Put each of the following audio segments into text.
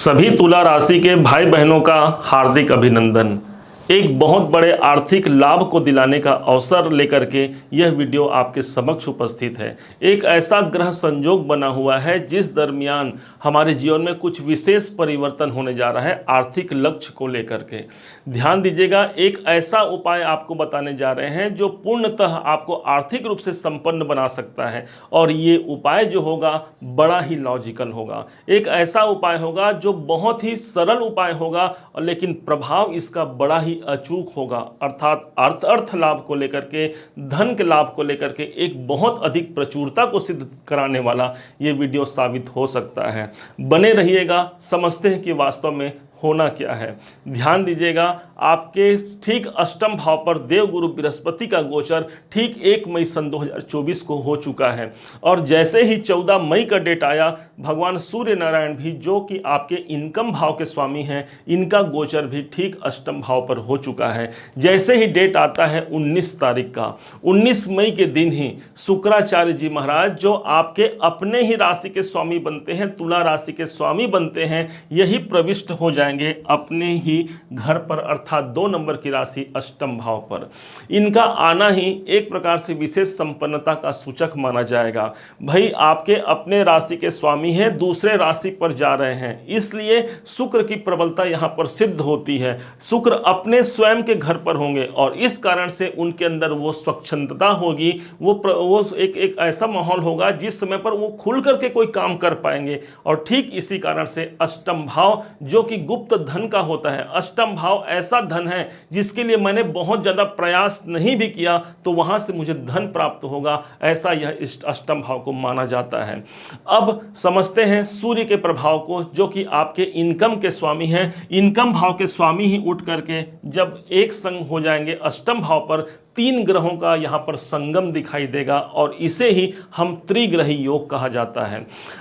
सभी तुला राशि के भाई बहनों का हार्दिक अभिनंदन। एक बहुत बड़े आर्थिक लाभ को दिलाने का अवसर लेकर के यह वीडियो आपके समक्ष उपस्थित है। एक ऐसा ग्रह संयोग बना हुआ है जिस दरमियान हमारे जीवन में कुछ विशेष परिवर्तन होने जा रहा है आर्थिक लक्ष्य को लेकर के। ध्यान दीजिएगा, एक ऐसा उपाय आपको बताने जा रहे हैं जो पूर्णतः आपको आर्थिक रूप से संपन्न बना सकता है और ये उपाय जो होगा बड़ा ही लॉजिकल होगा। एक ऐसा उपाय होगा जो बहुत ही सरल उपाय होगा और लेकिन प्रभाव इसका बड़ा ही अचूक होगा, अर्थात अर्थ लाभ को लेकर के, धन के लाभ को लेकर के एक बहुत अधिक प्रचुरता को सिद्ध कराने वाला ये वीडियो साबित हो सकता है। बने रहिएगा, समझते हैं कि वास्तव में होना क्या है। ध्यान दीजिएगा, आपके ठीक अष्टम भाव पर देवगुरु बृहस्पति का गोचर ठीक 1 मई सन 2024 को हो चुका है और जैसे ही 14 मई का डेट आया, भगवान सूर्य नारायण भी जो कि आपके इनकम भाव के स्वामी हैं, इनका गोचर भी ठीक अष्टम भाव पर हो चुका है। जैसे ही डेट आता है 19 तारीख का, 19 मई के दिन ही शुक्राचार्य जी महाराज जो आपके अपने ही राशि के स्वामी बनते हैं, तुला राशि के स्वामी बनते हैं, यही प्रविष्ट हो जाएंगे अपने ही घर पर, अर्थात 2 नंबर की राशि अष्टम भाव पर। इनका आना ही एक प्रकार से विशेष संपन्नता का सूचक माना जाएगा। भाई आपके अपने राशि के स्वामी हैं, दूसरे राशि पर जा रहे हैं, इसलिए शुक्र की प्रबलता यहां पर सिद्ध होती है। शुक्र अपने स्वयं के घर पर होंगे और इस कारण से उनके अंदर वो स्वच्छंदता होगी, वो एक ऐसा माहौल होगा जिस समय पर वो खुल करके कोई काम कर पाएंगे। और ठीक इसी कारण से अष्टम भाव जो कि गुप्त धन का होता है, अष्टम भाव ऐसा धन है जिसके लिए मैंने बहुत ज्यादा प्रयास नहीं भी किया तो वहां से मुझे धन प्राप्त होगा, ऐसा यह अष्टम भाव को माना जाता है। अब समझते हैं सूर्य के प्रभाव को जो कि आपके इनकम के स्वामी हैं। इनकम भाव के स्वामी ही उठ करके जब एक संग हो जाएंगे अष्टम भाव पर, 3 ग्रहों का यहां पर संगम दिखाई देगा और इसे ही हम त्रिग्रही योग कहा जाता है।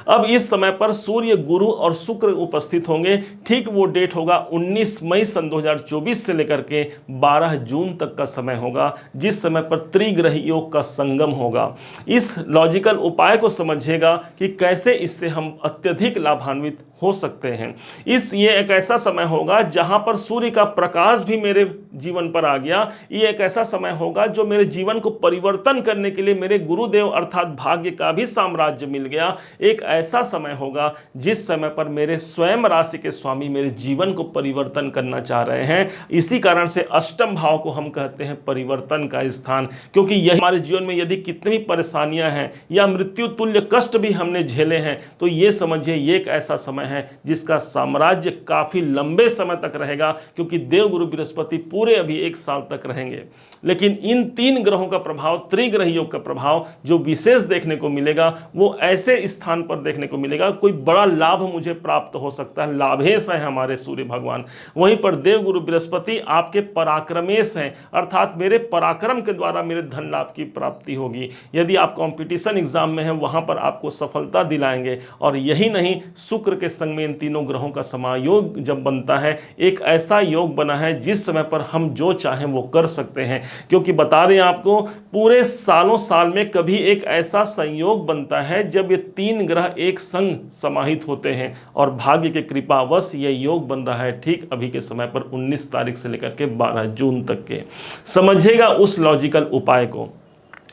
अब इस समय पर सूर्य, गुरु और शुक्र उपस्थित होंगे। ठीक वो डेट होगा 19 मई सन 2024 से लेकर के 12 जून तक का समय होगा जिस समय पर त्रिग्रही योग का संगम होगा। इस लॉजिकल उपाय को समझिएगा कि कैसे इससे हम अत्यधिक लाभान्वित हो सकते हैं। ये एक ऐसा समय होगा जहां पर सूर्य का प्रकाश भी मेरे जीवन पर आ गया। ये एक ऐसा समय होगा जो मेरे जीवन को परिवर्तन करने के लिए मेरे गुरुदेव अर्थात भाग्य का भी साम्राज्य मिल गया। एक ऐसा समय होगा जिस समय पर मेरे स्वयं राशि के स्वामी मेरे जीवन को परिवर्तन करना चाह रहे हैं। इसी कारण से अष्टम भाव को हम कहते हैं परिवर्तन का स्थान, क्योंकि यह हमारे जीवन में यदि कितनी परेशानियां हैं या मृत्यु तुल्य कष्ट भी हमने झेले हैं तो ये समझिए ये एक ऐसा समय है जिसका साम्राज्य काफी लंबे समय तक रहेगा, क्योंकि देवगुरु बृहस्पति पूरे अभी 1 साल तक रहेंगे। लेकिन इन 3 ग्रहों का प्रभाव, त्रिग्रह योग का प्रभाव जो विशेष देखने को मिलेगा वो ऐसे स्थान पर देखने को मिलेगा, कोई बड़ा लाभ मुझे प्राप्त हो सकता है। लाभेश है हमारे सूर्य भगवान। वहीं पर देवगुरु बृहस्पति आपके पराक्रमेश हैं, अर्थात मेरे पराक्रम के द्वारा मेरे धन लाभ की प्राप्ति होगी। यदि आप कंपटीशन एग्जाम में हैं वहां पर आपको सफलता दिलाएंगे। और यही नहीं, शुक्र के संग में इन तीनों ग्रहों का समायोग जब बनता है, एक ऐसा योग बना है जिस समय पर हम जो चाहें वो कर सकते हैं। क्योंकि बता दें आपको, पूरे सालों साल में कभी एक ऐसा संयोग बनता है जब ये 3 ग्रह एक संग समाहित होते हैं और भाग्य के कृपावश ये योग बन रहा है ठीक अभी के समय पर 19 तारीख से लेकर के 12 जून तक के। समझिएगा उस लॉजिकल उपाय को।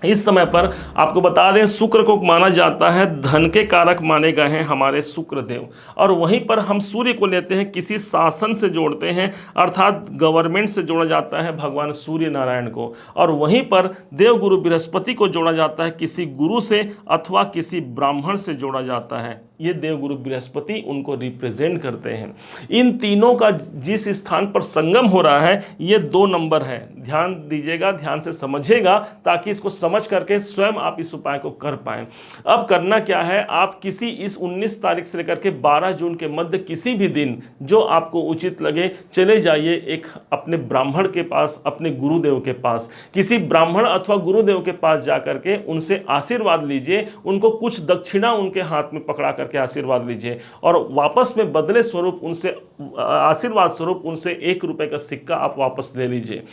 इस समय पर आपको बता दें, शुक्र को माना जाता है धन के कारक माने गए हैं हमारे शुक्र देव, और वहीं पर हम सूर्य को लेते हैं किसी शासन से जोड़ते हैं, अर्थात गवर्नमेंट से जोड़ा जाता है भगवान सूर्य नारायण को। और वहीं पर देवगुरु बृहस्पति को जोड़ा जाता है किसी गुरु से अथवा किसी ब्राह्मण से जोड़ा जाता है। ये देवगुरु बृहस्पति उनको रिप्रेजेंट करते हैं। इन तीनों का जिस स्थान पर संगम हो रहा है ये 2 नंबर है। ध्यान दीजिएगा, ध्यान से समझिएगा ताकि इसको समझ करके स्वयं आप इस उपाय को कर पाएं। अब करना क्या है, आप किसी इस 19 तारीख से लेकर के 12 जून के मध्य किसी भी दिन जो आपको उचित लगे चले जाइए एक अपने ब्राह्मण के पास, अपने गुरुदेव के पास। किसी ब्राह्मण अथवा गुरुदेव के पास जाकर के उनसे आशीर्वाद लीजिए, उनको कुछ दक्षिणा उनके हाथ में पकड़ा करके आशीर्वाद लीजिए और वापस में बदले स्वरूप उनसे, आशीर्वाद स्वरूप उनसे 1 रुपए का सिक्का आप वापस ले लीजिए।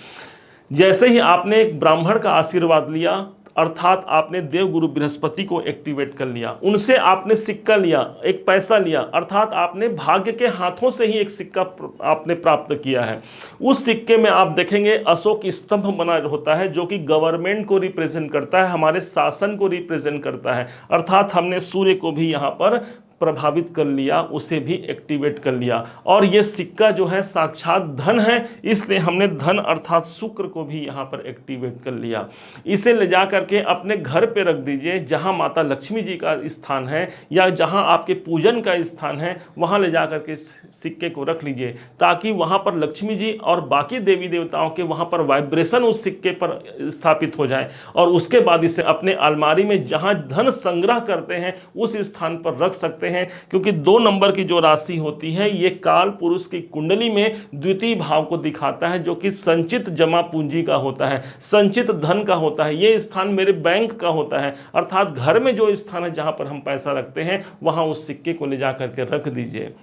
जैसे ही आपने एक ब्राह्मण का आशीर्वाद लिया, अर्थात आपने देवगुरु बृहस्पति को एक्टिवेट कर लिया, उनसे आपने सिक्का लिया, एक पैसा लिया, अर्थात आपने भाग्य के हाथों से ही एक सिक्का आपने प्राप्त किया है। उस सिक्के में आप देखेंगे अशोक स्तंभ बना होता है, जो कि गवर्नमेंट को रिप्रेजेंट करता है, हमारे शासन को रिप्रेजेंट करता है। अर्थात हमने सूर्य को भी यहाँ पर प्रभावित कर लिया, उसे भी एक्टिवेट कर लिया। और ये सिक्का जो है साक्षात धन है, इसलिए हमने धन अर्थात शुक्र को भी यहाँ पर एक्टिवेट कर लिया। इसे ले जा करके अपने घर पे रख दीजिए, जहाँ माता लक्ष्मी जी का स्थान है या जहाँ आपके पूजन का स्थान है, वहाँ ले जा करके सिक्के को रख लीजिए, ताकि वहाँ पर लक्ष्मी जी और बाकी देवी देवताओं के वहाँ पर वाइब्रेशन उस सिक्के पर स्थापित हो जाए। और उसके बाद इसे अपने अलमारी में जहाँ धन संग्रह करते हैं उस स्थान पर रख सकते हैं, क्योंकि 2 नंबर की जो राशि होती है ये काल पुरुष की कुंडली में द्वितीय भाव को दिखाता है, जो कि संचित जमा पूंजी का होता है, संचित धन का होता है। ये स्थान मेरे बैंक का होता है, अर्थात घर में जो स्थान है जहां पर हम पैसा रखते हैं वहां उस सिक्के को ले जा करके रख दीजिए।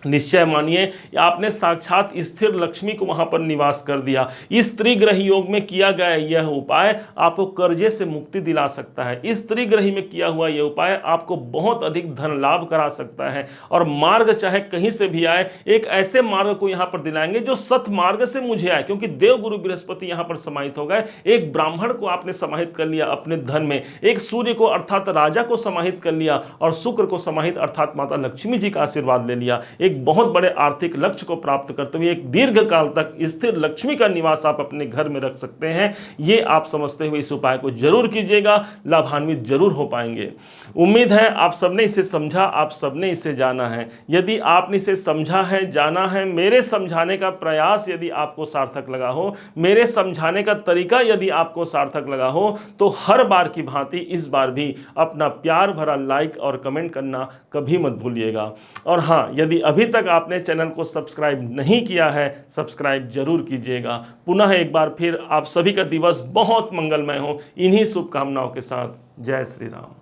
निश्चय मानिए आपने साक्षात स्थिर लक्ष्मी को वहां पर निवास कर दिया। इस त्रिग्रह योग में किया गया यह उपाय आपको कर्जे से मुक्ति दिला सकता है। इस त्रिग्रही में किया हुआ यह उपाय आपको बहुत अधिक धन लाभ करा सकता है, और मार्ग चाहे कहीं से भी आए, एक ऐसे मार्ग को यहां पर दिलाएंगे जो सत मार्ग से मुझे आए, क्योंकि देवगुरु बृहस्पति यहां पर समाहित हो गए। एक ब्राह्मण को आपने समाहित कर लिया अपने धन में, एक सूर्य को अर्थात राजा को समाहित कर लिया, और शुक्र को समाहित अर्थात माता लक्ष्मी जी का आशीर्वाद ले लिया। एक बहुत बड़े आर्थिक लक्ष्य को प्राप्त करते हुए एक दीर्घ काल तक स्थिर लक्ष्मी का निवास आप अपने घर में रख सकते हैं। ये आप समझते हुए इस उपाय को जरूर कीजिएगा, लाभान्वित जरूर हो पाएंगे। उम्मीद है आप सबने इसे समझा, आप सबने इसे जाना है। यदि आपने इसे समझा है, जाना है, मेरे समझाने का प्रयास यदि आपको सार्थक लगा हो, मेरे समझाने का तरीका यदि आपको सार्थक लगा हो, तो हर बार की भांति इस बार भी अपना प्यार भरा लाइक और कमेंट करना कभी मत भूलिएगा। और हाँ, यदि अभी तक आपने चैनल को सब्सक्राइब नहीं किया है, सब्सक्राइब जरूर कीजिएगा। पुनः एक बार फिर आप सभी का दिवस बहुत मंगलमय हो, इन्हीं शुभकामनाओं के साथ। जय श्री राम।